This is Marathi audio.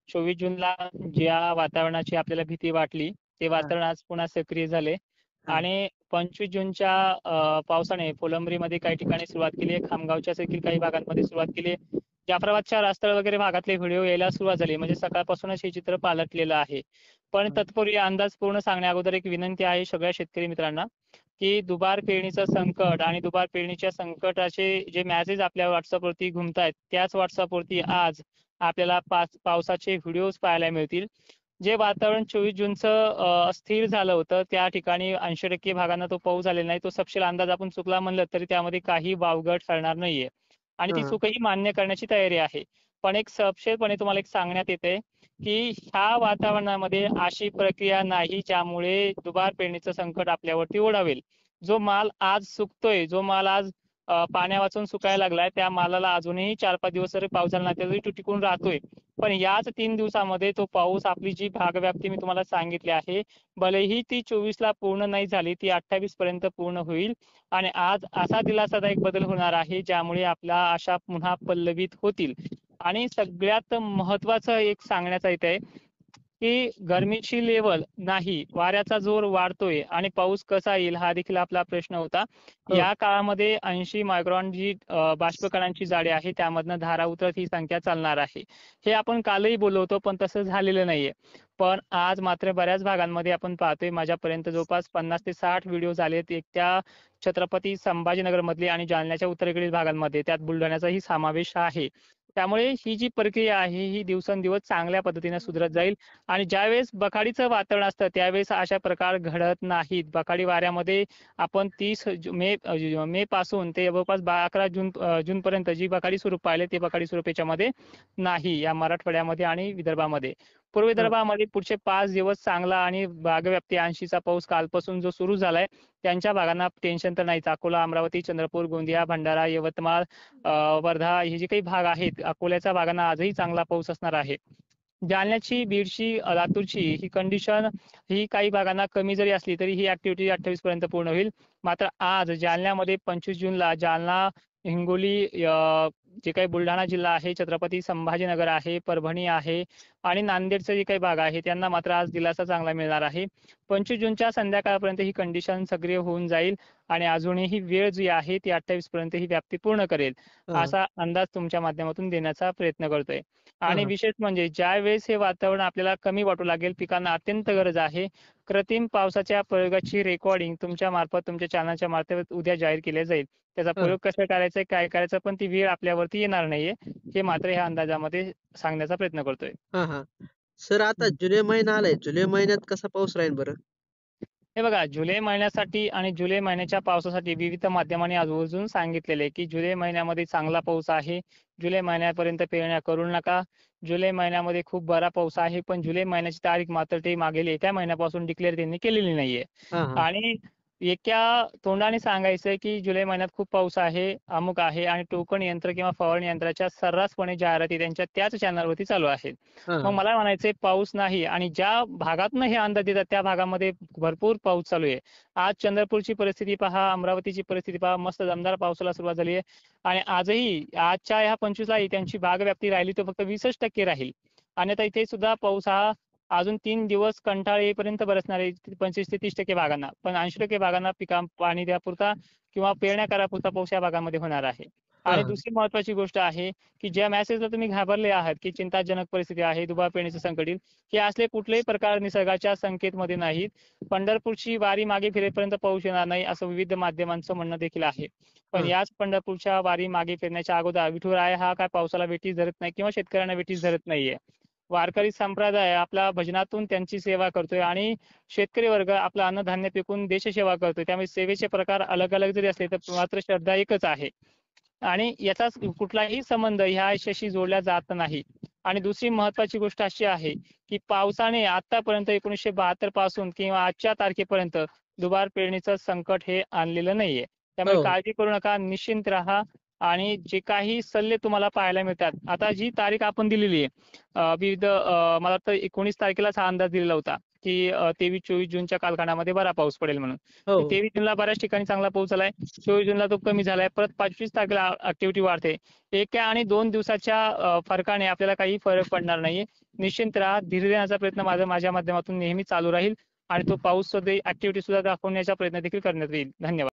24 जूनला ज्या वातावरणाची आपल्याला भीती वाटली ते वातावरण आज पुन्हा सक्रिय झाले आणि 25 जूनच्या पावसाने फुलंब्रीमध्ये काही ठिकाणी सुरुवात केली आहे, खामगावच्या देखील काही भागांमध्ये सुरुवात केली आहे. जाफराबादच्या रास्ता वगैरे भागातले व्हिडिओ यायला सुरुवात झाली, म्हणजे सकाळपासूनच हे चित्र पालटलेलं आहे. पण तत्पूर्वी अंदाज पूर्ण सांगण्या अगोदर एक विनंती आहे सगळ्या शेतकरी मित्रांना की दुबार पेरणीचं संकट आणि दुबार पेरणीच्या संकटाचे जे मेसेज आपल्या व्हॉट्सअपवरती घुमतायत त्याच व्हॉट्सअपवरती आज आपल्याला पावसाचे व्हिडिओज पाहायला मिळतील. जे वातावरण 24 जूनचं स्थिर झालं होतं त्या ठिकाणी 80% भागांना तो पाऊस झालेला नाही. तो सपशेल अंदाज आपण चुकला म्हणलं तरी त्यामध्ये काही वावगं ठरणार नाहीये आणि ती चूकही मान्य करण्याची तयारी आहे. पण एक सपशेलपणे तुम्हाला एक सांगण्यात येते की ह्या वातावरणामध्ये अशी प्रक्रिया नाही ज्यामुळे दुबार पेरणीचं संकट आपल्यावरती ओढावेल. जो माल आज सुकतोय, जो माल आज पाण्या वाचून सुकायला लागलाय, त्या मालाला अजूनही 4-5 दिवस जरी पाऊस झाला नाही तरी तो टिकून राहतोय. पण याच 3 दिवसामध्ये तो पाऊस आपली जी भागव्याप्ती मी तुम्हाला सांगितली आहे, भलेही ती 24ला पूर्ण नाही झाली, ती 28 पर्यंत पूर्ण होईल आणि आज असा दिलासादायक बदल होणार आहे ज्यामुळे आपल्या आशा पुन्हा पल्लवित होतील. आणि सगळ्यात महत्वाचं एक सांगण्याचं येत आहे की गरमीची लेवल नाही, वाऱ्याचा जोर वाढतोय आणि पाऊस कसा येईल हा देखील आपला प्रश्न होता. या काळामध्ये 80 मायक्रॉन जी बाष्पकणांची जाडी आहे त्यामधनं धारा उतरत ही संख्या चालणार आहे. हे आपण कालही बोललो होतो पण तसं झालेलं नाहीये. पण आज मात्र बऱ्याच भागांमध्ये आपण पाहतोय, माझ्यापर्यंत जवळपास 50 ते 60 व्हिडिओ झालेत, एक त्या छत्रपती संभाजीनगर मधले आणि जालन्याच्या उत्तरेकडील भागांमध्ये, त्यात बुलढाण्याचाही समावेश आहे. त्यामुळे ही जी प्रक्रिया आहे ही दिवसेंदिवस चांगल्या पद्धतीने सुधरत जाईल आणि ज्यावेळेस बखाडीचं वातावरण असतं त्यावेळेस अशा प्रकार घडत नाहीत. बखाडी वाऱ्यामध्ये आपण 30 मे पासून ते जवळपास 11 जून पर्यंत जी बखाडी स्वरूप पाहिले ते बखाडी स्वरूप याच्यामध्ये नाही या मराठवाड्यामध्ये आणि विदर्भामध्ये. पूर्व विदर्भामध्ये पुढचे 5 दिवस चांगला आणि भागव्याप्ती 80चा पाऊस कालपासून जो सुरू झालाय त्यांच्या भागांना टेन्शन तर नाहीच. अकोला, अमरावती, चंद्रपूर, गोंदिया, भंडारा, यवतमाळ, वर्धा हे जे काही भाग आहेत, अकोल्याच्या भागांना आजही चांगला पाऊस असणार आहे. जालन्याची, बीडची, लातूरची ही कंडिशन ही काही भागांना कमी जरी असली तरी ही ऍक्टिव्हिटी 28 पर्यंत पूर्ण होईल. मात्र आज जालन्यामध्ये 25 जूनला जालना, हिंगोली, जे काही बुलढाणा जिल्हा आहे, छत्रपती संभाजीनगर आहे, परभणी आहे आणि नांदेडचे जे काही भाग आहे त्यांना मात्र आज दिलासा चांगला मिळणार आहे. 25 जूनच्या संध्याकाळपर्यंत ही कंडिशन सक्रिय होऊन जाईल आणि अजूनही वेळ जी आहे ती 28 पर्यंत ही व्याप्ती पूर्ण करेल असा अंदाज तुमच्या माध्यमातून देण्याचा प्रयत्न करतोय. आणि विशेष म्हणजे ज्या वेळेस हे वातावरण आपल्याला कमी वाटू लागेल, पिकांना अत्यंत गरज आहे, कृत्रिम पावसाच्या प्रयोगाची रेकॉर्डिंग तुमच्या मार्फत, तुमच्या चॅनलच्या मार्फत उद्या जाहीर केले जाईल. त्याचा प्रयोग कसा करायचा, काय करायचं, पण ती वेळ आपल्यावरती येणार नाहीये हे मात्र ह्या अंदाजामध्ये सांगण्याचा प्रयत्न करतोय. सर आता जुलै महिना आलाय, जुलै महिन्यात कसा पाऊस राहील बरं? हे बघा, जुलै महिन्यासाठी आणि जुलै महिन्याच्या पावसासाठी विविध माध्यमांनी आवर्जून सांगितलेले की जुलै महिन्यामध्ये चांगला पाऊस आहे, जुलै महिन्यापर्यंत पेरण्या करू नका, जुलै महिन्यामध्ये खूप बरा पाऊस आहे. पण जुलै महिन्याची तारीख मात्र ते मागेल एका महिन्यापासून डिक्लेअर त्यांनी केलेली नाहीये. आणि एका तोंडाने सांगायचंय की जुलै महिन्यात खूप पाऊस आहे, अमुक आहे आणि टोकन यंत्र किंवा फवारणी यंत्राच्या सर्रासपणे जाहिराती त्यांच्या त्याच चॅनलवरती चालू आहेत. मग मला म्हणायचंय पाऊस नाही आणि ज्या भागातनं हे अंदाज देतात त्या भागामध्ये भरपूर पाऊस चालू आहे. आज चंद्रपूरची परिस्थिती पहा, अमरावतीची परिस्थिती पहा, मस्त दमदार पावसाला सुरुवात झाली आहे आणि आजही आजच्या ह्या 25ला त्यांची भागव्याप्ती राहिली तर फक्त 20% राहील. आणि आता इथे सुद्धा पाऊस हा अजून 3 दिवस कंटाळ येईपर्यंत बरसणार आहे 25 ते 30% भागांना. पण 80% भागांना पिका पाणी द्यापुरता किंवा पेरण्या करापुरता पाऊस या भागामध्ये होणार आहे. आणि दुसरी महत्वाची गोष्ट आहे की ज्या मेसेजला तुम्ही घाबरले आहात की चिंताजनक परिस्थिती आहे, दुबार पेरणीचं संकट येईल, हे असले कुठलेही प्रकार निसर्गाच्या संकेतमध्ये नाहीत. पंढरपूरची वारी मागे फिरेपर्यंत पाऊस येणार नाही असं विविध माध्यमांचं म्हणणं देखील आहे. पण याच पंढरपूरच्या वारी मागे फिरण्याच्या अगोदर विठुराय हा काय पावसाला वेठीस धरत नाही किंवा शेतकऱ्यांना वेठीस धरत नाहीये. वारकरी संप्रदाय आपल्या भजनातून त्यांची सेवा करतोय आणि शेतकरी वर्ग आपलं अन्नधान्य पिकून देशसेवा करतोय. त्यामुळे सेवेचे प्रकार अलग अलग जरी असले तर मात्र श्रद्धा एकच आहे आणि याचा कुठलाही संबंध ह्या यशाशी जोडला जात नाही. आणि दुसरी महत्वाची गोष्ट अशी आहे की पावसाने आतापर्यंत 1972 पासून किंवा आजच्या तारखेपर्यंत दुबार पेरणीचं संकट हे आणलेलं नाहीये. त्यामुळे काळजी करू नका, निश्चिंत राहा आणि जे काही सल्ले तुम्हाला पाहायला मिळतात, आता जी तारीख आपण दिलेली आहे विविध मला वाटतं 19 तारखेलाच हा अंदाज दिलेला होता की 23-24 जूनच्या कालखंडामध्ये बरा पाऊस पडेल म्हणून. हो 23 जूनला बऱ्याच ठिकाणी चांगला पाऊस झालाय. 24 जूनला तो कमी झालाय. परत 25 तारखेला ऍक्टिव्हिटी वाढते. 1 आणि 2 दिवसाच्या फरकाने आपल्याला काही फरक पडणार नाहीये. निश्चिंत राहा. धीर देण्याचा प्रयत्न माझ्या माध्यमातून नेहमी चालू राहील आणि तो पाऊस ऍक्टिव्हिटी सुद्धा दाखवण्याचा प्रयत्न देखील करण्यात येईल. धन्यवाद.